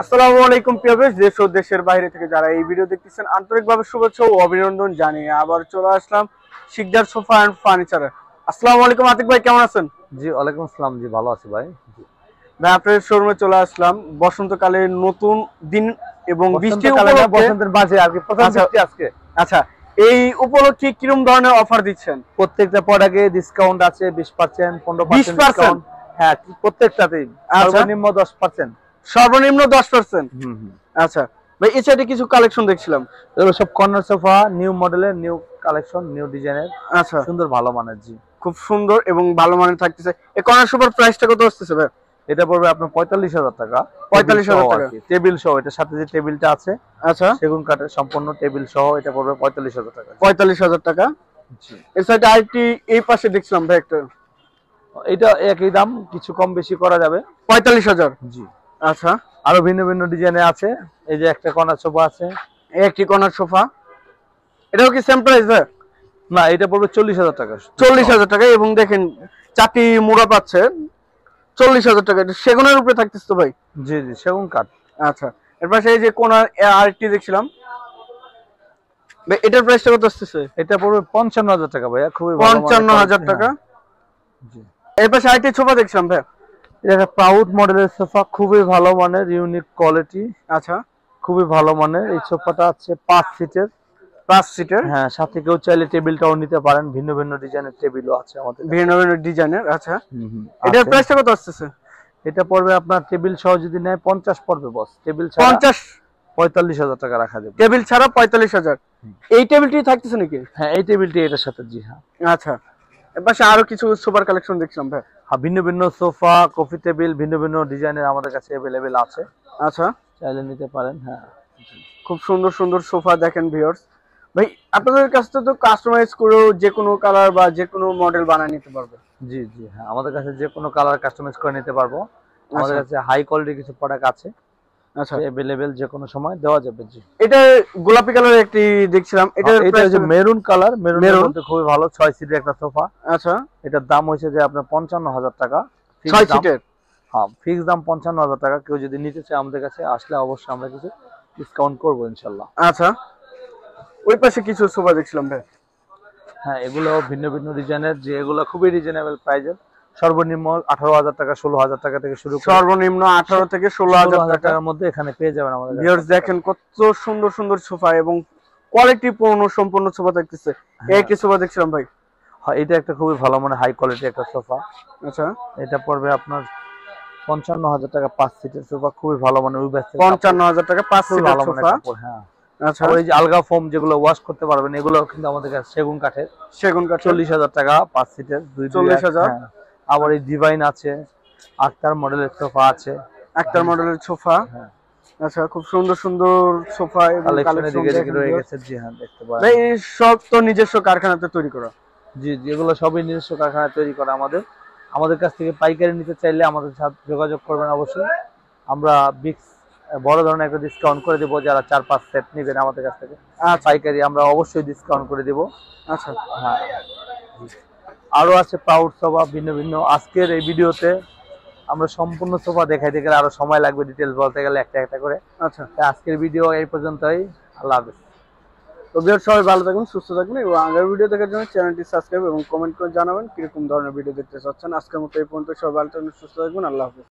আসসালামু আলাইকুম প্রিয় ভিউয়ার্স, দেশ ও দেশের বাইরে থেকে যারা এই ভিডিও দেখতেছেন আন্তরিকভাবে শুভেচ্ছা ও অভিনন্দন জানিয়ে আবার চলে আসলাম শিকদার সোফা এন্ড ফার্নিচারে। আসসালামু আলাইকুম আতিক ভাই, কেমন আছেন? জি ওয়ালাইকুম আসসালাম। জি ভালো আছি ভাই। ভাই আপনাদের শোরুমে চলে আসলাম বসন্তকালে নতুন দিন এবং বৃষ্টি উপলক্ষে। বসন্তের মাঝে আর কি প্রথম বৃষ্টি আজকে। আচ্ছা, এই উপলক্ষে কিরকম ধরনের অফার দিচ্ছেন? প্রত্যেকটা প্রোডাক্টে ডিসকাউন্ট আছে 20%, 15% ডিসকাউন্ট। হ্যাঁ, প্রত্যেকটাতেই সর্বনিম্ন 10%। সর্বনিম্ন 10%। আচ্ছা ভাই, এই সাইডে কিছু কালেকশন দেখছিলাম, এগুলো সব কর্নার সোফা, নিউ মডেলের, নিউ কালেকশন, নিউ ডিজাইনের। আচ্ছা, সুন্দর ভালো মানের। জি খুব সুন্দর এবং ভালো মানের থাকতেছে। এই কর্নার সোফার প্রাইসটা কত আসতেছে ভাই? এটা পড়বে আপনার 45,000 টাকা। 45,000 টাকা টেবিল সহ, এটার সাথে যে টেবিলটা আছে, আচ্ছা, সেগুন কাঠের সম্পূর্ণ টেবিল সহ, এটা পড়বে 45,000 টাকা। 45,000 টাকা। জি, এই সাইডে আইটি এই পাশে দেখছিলাম ভাই একটা, এটা একই দাম, কিছু কম বেশি করা যাবে। 45,000। জি, আচ্ছা, আরো ভিন্ন ভিন্ন ডিজাইনে আছে। এই যে একটা কর্নার সোফা আছে, এই একটি কর্নার সোফা, এটাও কি সেম প্রাইস ভাই? না, এটা পড়বে 40,000 টাকা। 40,000 টাকা। এবং দেখেন চারটি মোড়া পাচ্ছে 40,000 টাকা। এটা সেগুনের উপরে থাকতেছে তো ভাই? জি জি, সেগুন কাঠ। আচ্ছা, এর পাশে এই যে কোনার আরেকটি দেখছিলাম ভাই, এটার প্রাইসটা কত আসতেছে? এটা পড়বে 55,000 টাকা ভাইয়া, খুবই ভালো মানের। 55,000 টাকা। জি, এর পাশে আরেকটি সোফা দেখছিলাম ভাই, এটা একটা প্রাউড মডেলের সোফা, খুবই ভালো মানের, ইউনিক কোয়ালিটি। আচ্ছা, খুবই ভালো মানের। এই সোফাটা আছে 5 সিটের। 5 সিটের। হ্যাঁ, সাথে কেউ চাইলে টেবিলটাও নিতে পারেন, ভিন্ন ভিন্ন ডিজাইনের টেবিলও আছে আমাদের, ভিন্ন ভিন্ন ডিজাইনের। আচ্ছা, এটার প্রাইসটা কত আসতেছে? এটা পড়বে আপনার টেবিল সহ যদি নেয় 50 পড়বে বস। টেবিল ছাড়া 50, 45,000 টাকা রাখা যাবে। টেবিল ছাড়া 45,000। এই টেবিলটি থাকতেছে নাকি? হ্যাঁ, এই টেবিলটি এটার সাথে। জি হ্যাঁ। আচ্ছা, এর পাশে আরো কিছু সোফার কালেকশন দেখছিলাম ভাই। হ্যাঁ, ভিন্ন ভিন্ন সোফা, কফি টেবিল, ভিন্ন ভিন্ন ডিজাইনের আমাদের কাছে अवेलेबल আছে, আচ্ছা, চাইলে নিতে পারেন। হ্যাঁ, খুব সুন্দর সুন্দর সোফা দেখেন ভিউয়ার্স। ভাই আপনাদের কাছ থেকে তো কাস্টমাইজ করেও যে কোনো কালার বা যে কোনো মডেল বানিয়ে নিতে পারবে? জি জি হ্যাঁ, আমাদের কাছে যে কোনো কালার কাস্টমাইজ করে নিতে পারবো। আমাদের কাছে হাই কোয়ালিটির কিছু প্রোডাক্ট আছে, আচ্ছা, अवेलेबल যে কোনো সময় দেওয়া যাবে। জি, এটা গোলাপি কালারের একটি দেখছিলাম, এটার এটা প্রাইস যে মেরুন কালার, মেরুনের মধ্যে খুবই ভালো 6 সিটের একটা সোফা। আচ্ছা, এটার দাম হয়েছে যে আপনার 55,000 টাকা। 6 সিটের। হ্যাঁ, ফিক্স দাম 55,000 টাকা। কেউ যদি নিতে চায় আমাদের কাছে আসলে অবশ্যই আমরা কিছু ডিসকাউন্ট করবো ইনশাল্লাহ। আচ্ছা, ওই পাশে কিছু সোফা দেখছিলাম ভাই। হ্যাঁ, এগুলো ভিন্ন ভিন্ন ডিজাইনের, যে এগুলো খুবই রিজনেবল প্রাইসের। সর্বনিম্ন 18,000 টাকা, 16,000 টাকা থেকে শুরু করে সর্বনিম্ন 18 থেকে 16,000 টাকার মধ্যে এখানে পেয়ে যাবেন আমাদের কাছে। ভিউয়ার্স দেখেন কত সুন্দর সুন্দর সোফা এবং কোয়ালিটি পূর্ণ সম্পূর্ণ সোফা দেখতেছে। এই একটি সোফা দেখছিলাম ভাই। হ্যাঁ, এটা একটা খুবই ভালো মানে হাই কোয়ালিটি একটা সোফা। আচ্ছা, এটা পড়বে আপনার 55,000 টাকা, 5 সিটের সোফা, খুবই ভালো মানে। 55,000 টাকা 5 সিটের সোফা। হ্যাঁ, আচ্ছা, আর ওই যে আলগা ফোম যেগুলো ওয়াশ করতে পারবেন, এগুলো কিন্তু আমাদের কাছে সেগুন কাঠের। সেগুন কাঠ 40,000 টাকা 5 সিটের, 40,000। আবার এই ডিভাইন আছে, আক্তার মডেলের সোফা আছে, আক্তার মডেলের সোফা। হ্যাঁ, আচ্ছা, খুব সুন্দর সুন্দর সোফা এবং কালেকশন রয়ে গেছে। জি হ্যাঁ, দেখতে পারেন। ভাই এই সব তো নিজস্ব কারখানাতে তৈরি করা? জি জি, এগুলো সবই নিজস্ব কারখানায় তৈরি করা আমাদের। আমাদের কাছ থেকে পাইকারি নিতে চাইলে আমাদের সাথে যোগাযোগ করবেন অবশ্যই। আমরা বড় ধরনের একটা ডিসকাউন্ট করে দেবো, যারা 4-5 সেট নেবেন আমাদের কাছ থেকে পাইকারি, আমরা অবশ্যই ডিসকাউন্ট করে দেবো। আচ্ছা, হ্যাঁ, আরো আছে প্রাউড সোফা ভিন্ন ভিন্ন। আজকের এই ভিডিওতে আমরা সম্পূর্ণ সোফা দেখাইতে গেলে আরো সময় লাগবে, ডিটেলস বলতে গেলে একটা একটা করে। আচ্ছা, আজকের ভিডিও এই পর্যন্তই। আল্লাহ হাফেজ। তো ভিউয়ার্স সবাই ভালো থাকুন, সুস্থ থাকুন এবং আগের ভিডিও দেখার জন্য চ্যানেলটি সাবস্ক্রাইব এবং কমেন্ট করে জানাবেন কিরকম ধরনের ভিডিও দেখতে চাচ্ছেন। আজকের মতো এই পর্যন্ত। সবাই ভালো থাকুন, সুস্থ থাকবেন। আল্লাহ হাফেজ।